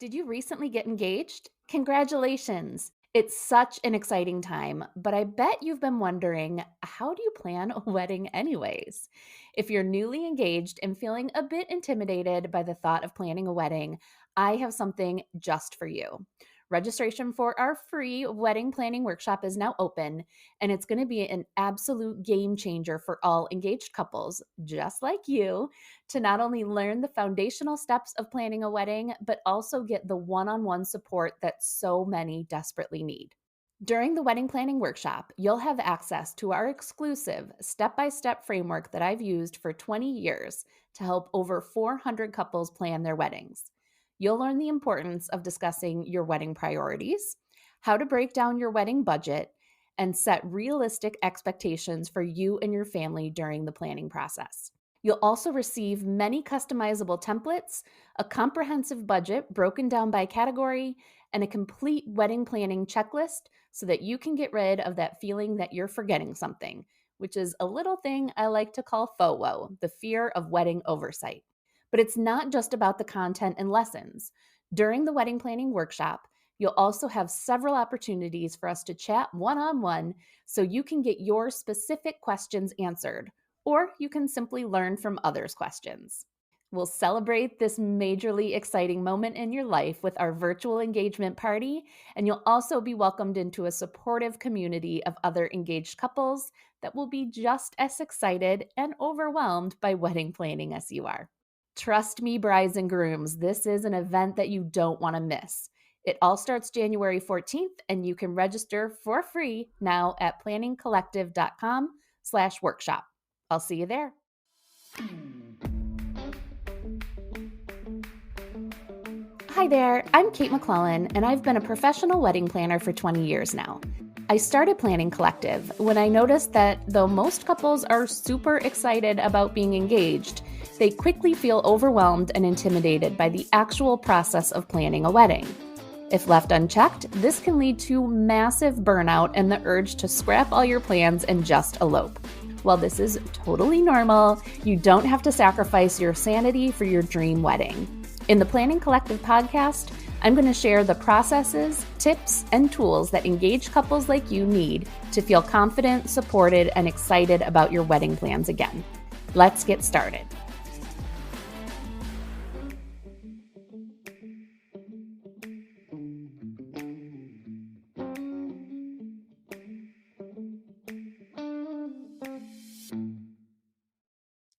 Did you recently get engaged? Congratulations! It's such an exciting time, but I bet you've been wondering, how do you plan a wedding anyways? If you're newly engaged and feeling a bit intimidated by the thought of planning a wedding, I have something just for you. Registration for our free wedding planning workshop is now open, and it's going to be an absolute game changer for all engaged couples, just like you, to not only learn the foundational steps of planning a wedding, but also get the one on one support that so many desperately need. During the wedding planning workshop, you'll have access to our exclusive step by step framework that I've used for 20 years to help over 400 couples plan their weddings. You'll learn the importance of discussing your wedding priorities, how to break down your wedding budget, and set realistic expectations for you and your family during the planning process. You'll also receive many customizable templates, a comprehensive budget broken down by category, and a complete wedding planning checklist so that you can get rid of that feeling that you're forgetting something, which is a little thing I like to call FOWO, the fear of wedding oversight. But it's not just about the content and lessons. During the wedding planning workshop, you'll also have several opportunities for us to chat one on one so you can get your specific questions answered, or you can simply learn from others' questions. We'll celebrate this majorly exciting moment in your life with our virtual engagement party, and you'll also be welcomed into a supportive community of other engaged couples that will be just as excited and overwhelmed by wedding planning as you are. Trust me, brides and grooms, this is an event that you don't want to miss. It all starts January 14th, and you can register for free now at planningcollective.com/workshop. I'll see you there. Hi there, I'm Kate McClellan, and I've been a professional wedding planner for 20 years now. I started Planning Collective when I noticed that though most couples are super excited about being engaged, they quickly feel overwhelmed and intimidated by the actual process of planning a wedding. If left unchecked, this can lead to massive burnout and the urge to scrap all your plans and just elope. While this is totally normal, you don't have to sacrifice your sanity for your dream wedding. In the Planning Collective podcast, I'm going to share the processes, tips, and tools that engaged couples like you need to feel confident, supported, and excited about your wedding plans again. Let's get started.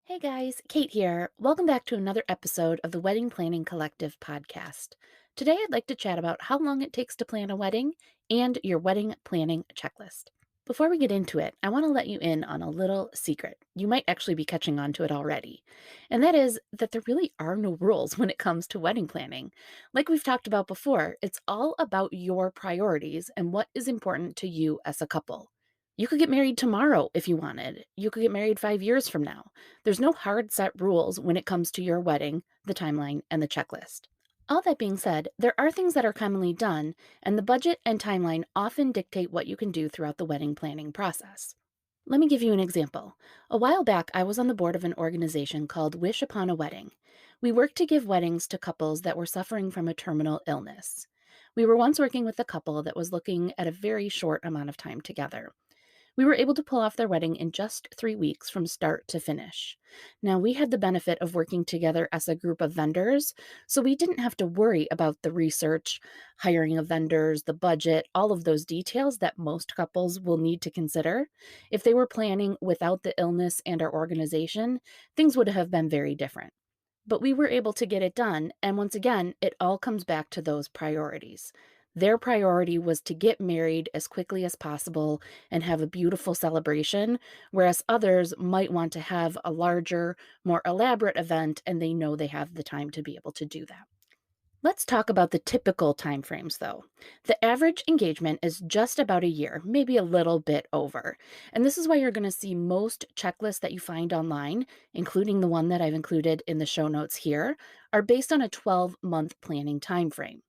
Hey guys, Kate here. Welcome back to another episode of the Wedding Planning Collective podcast. Today I'd like to chat about how long it takes to plan a wedding and your wedding planning checklist. Before we get into it, I want to let you in on a little secret. You might actually be catching on to it already. And that is that there really are no rules when it comes to wedding planning. Like we've talked about before, it's all about your priorities and what is important to you as a couple. You could get married tomorrow if you wanted. You could get married 5 years from now. There's no hard set rules when it comes to your wedding, the timeline, and the checklist. All that being said, there are things that are commonly done, and the budget and timeline often dictate what you can do throughout the wedding planning process. Let me give you an example. A while back, I was on the board of an organization called Wish Upon a Wedding. We worked to give weddings to couples that were suffering from a terminal illness. We were once working with a couple that was looking at a very short amount of time together. We were able to pull off their wedding in just 3 weeks from start to finish. Now, we had the benefit of working together as a group of vendors, so we didn't have to worry about the research, hiring of vendors, the budget, all of those details that most couples will need to consider. If they were planning without the illness and our organization, things would have been very different. But we were able to get it done, and once again, it all comes back to those priorities. Their priority was to get married as quickly as possible and have a beautiful celebration, whereas others might want to have a larger, more elaborate event, and they know they have the time to be able to do that. Let's talk about the typical timeframes, though. The average engagement is just about a year, maybe a little bit over. And this is why you're going to see most checklists that you find online, including the one that I've included in the show notes here, are based on a 12-month planning timeframe.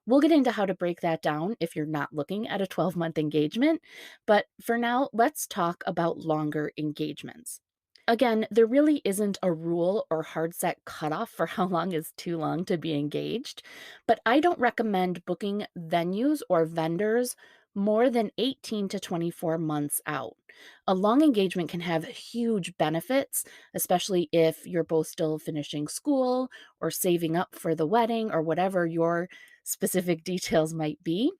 We'll get into how to break that down if you're not looking at a 12-month engagement, but for now, let's talk about longer engagements. Again, there really isn't a rule or hard set cutoff for how long is too long to be engaged, but I don't recommend booking venues or vendors more than 18 to 24 months out. A long engagement can have huge benefits, especially if you're both still finishing school or saving up for the wedding or whatever your specific details might be.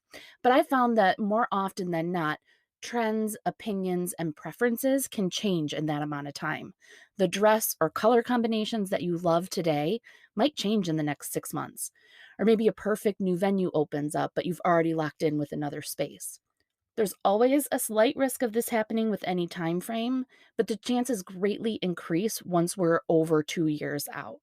But I found that more often than not, trends, opinions, and preferences can change in that amount of time. The dress or color combinations that you love today might change in the next 6 months. Or maybe a perfect new venue opens up, but you've already locked in with another space. There's always a slight risk of this happening with any time frame, but the chances greatly increase once we're over 2 years out.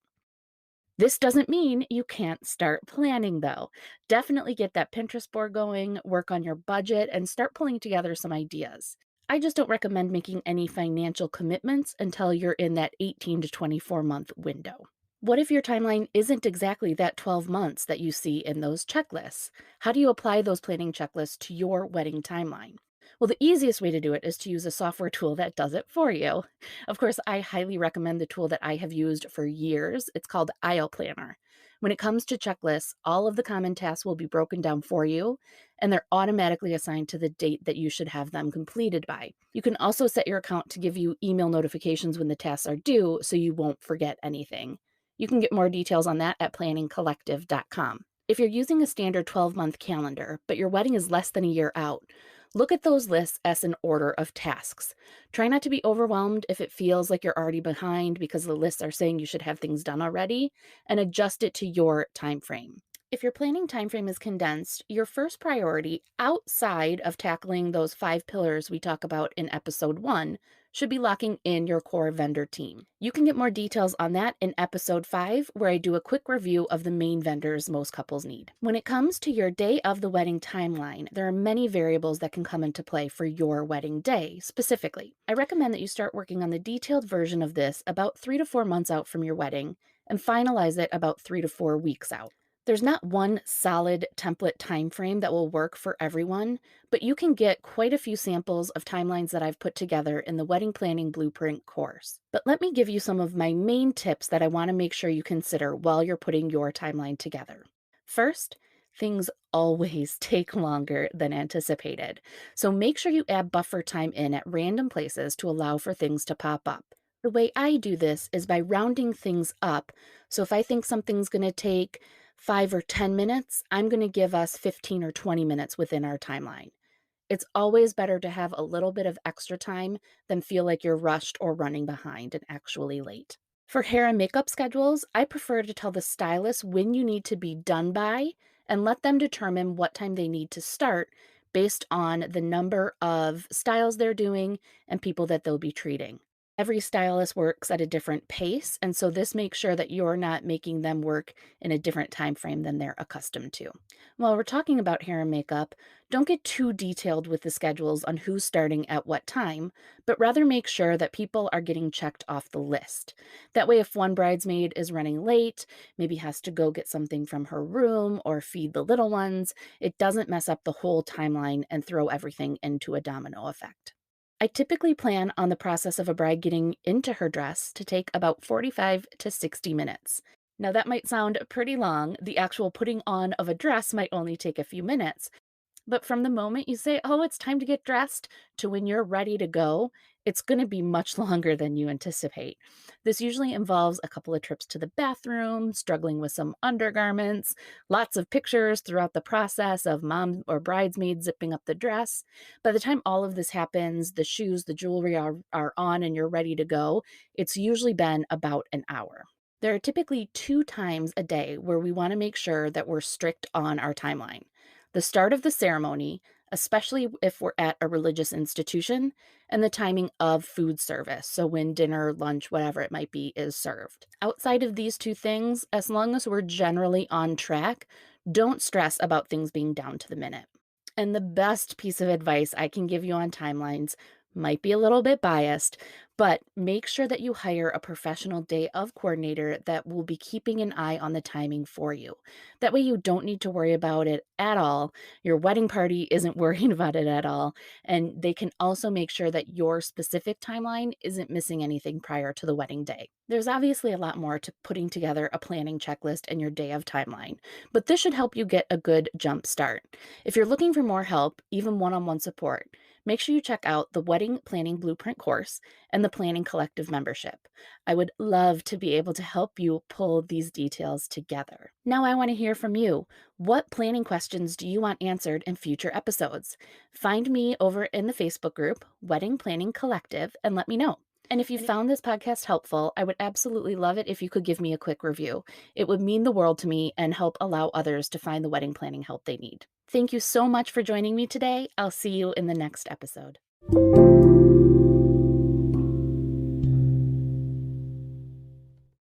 This doesn't mean you can't start planning, though. Definitely get that Pinterest board going, work on your budget, and start pulling together some ideas. I just don't recommend making any financial commitments until you're in that 18 to 24-month window. What if your timeline isn't exactly that 12 months that you see in those checklists? How do you apply those planning checklists to your wedding timeline? Well, the easiest way to do it is to use a software tool that does it for you. Of course, I highly recommend the tool that I have used for years. It's called Aisle Planner. When it comes to checklists, all of the common tasks will be broken down for you, and they're automatically assigned to the date that you should have them completed by. You can also set your account to give you email notifications when the tasks are due so you won't forget anything. You can get more details on that at planningcollective.com. If you're using a standard 12-month calendar, but your wedding is less than a year out, look at those lists as an order of tasks. Try not to be overwhelmed if it feels like you're already behind because the lists are saying you should have things done already, and adjust it to your time frame. If your planning time frame is condensed, your first priority outside of tackling those 5 pillars we talk about in episode 1 should be locking in your core vendor team. You can get more details on that in episode 5, where I do a quick review of the main vendors most couples need. When it comes to your day of the wedding timeline, there are many variables that can come into play for your wedding day specifically. I recommend that you start working on the detailed version of this about 3 to 4 months out from your wedding and finalize it about 3 to 4 weeks out. There's not one solid template time frame that will work for everyone, but you can get quite a few samples of timelines that I've put together in the Wedding Planning Blueprint course. But let me give you some of my main tips that I want to make sure you consider while you're putting your timeline together. First, things always take longer than anticipated, so make sure you add buffer time in at random places to allow for things to pop up. The way I do this is by rounding things up. So if I think something's going to take 5 or 10 minutes, I'm going to give us 15 or 20 minutes within our timeline. It's always better to have a little bit of extra time than feel like you're rushed or running behind and actually late. For hair and makeup schedules, I prefer to tell the stylist when you need to be done by and let them determine what time they need to start based on the number of styles they're doing and people that they'll be treating. Every stylist works at a different pace, and so this makes sure that you're not making them work in a different time frame than they're accustomed to. While we're talking about hair and makeup, don't get too detailed with the schedules on who's starting at what time, but rather make sure that people are getting checked off the list. That way, if one bridesmaid is running late, maybe has to go get something from her room or feed the little ones, it doesn't mess up the whole timeline and throw everything into a domino effect. I typically plan on the process of a bride getting into her dress to take about 45 to 60 minutes. Now, that might sound pretty long. The actual putting on of a dress might only take a few minutes, but from the moment you say, oh, it's time to get dressed, to when you're ready to go, it's going to be much longer than you anticipate. This usually involves a couple of trips to the bathroom, struggling with some undergarments, lots of pictures throughout the process of mom or bridesmaid zipping up the dress. By the time all of this happens, the shoes, the jewelry are on and you're ready to go, it's usually been about an hour. There are typically 2 times a day where we want to make sure that we're strict on our timeline. The start of the ceremony, especially if we're at a religious institution, and the timing of food service, so when dinner, lunch, whatever it might be, is served. Outside of these 2 things, as long as we're generally on track, don't stress about things being down to the minute. And the best piece of advice I can give you on timelines might be a little bit biased, But make sure that you hire a professional day of coordinator that will be keeping an eye on the timing for you. That way, you don't need to worry about it at all. Your wedding party isn't worrying about it at all. And they can also make sure that your specific timeline isn't missing anything prior to the wedding day. There's obviously a lot more to putting together a planning checklist and your day of timeline, but this should help you get a good jump start. If you're looking for more help, even one on one support, make sure you check out the Wedding Planning Blueprint course and the Planning Collective membership. I would love to be able to help you pull these details together. Now, I want to hear from you. What planning questions do you want answered in future episodes? Find me over in the Facebook group, Wedding Planning Collective, and let me know. And if you found this podcast helpful, I would absolutely love it if you could give me a quick review. It would mean the world to me and help allow others to find the wedding planning help they need. Thank you so much for joining me today. I'll see you in the next episode.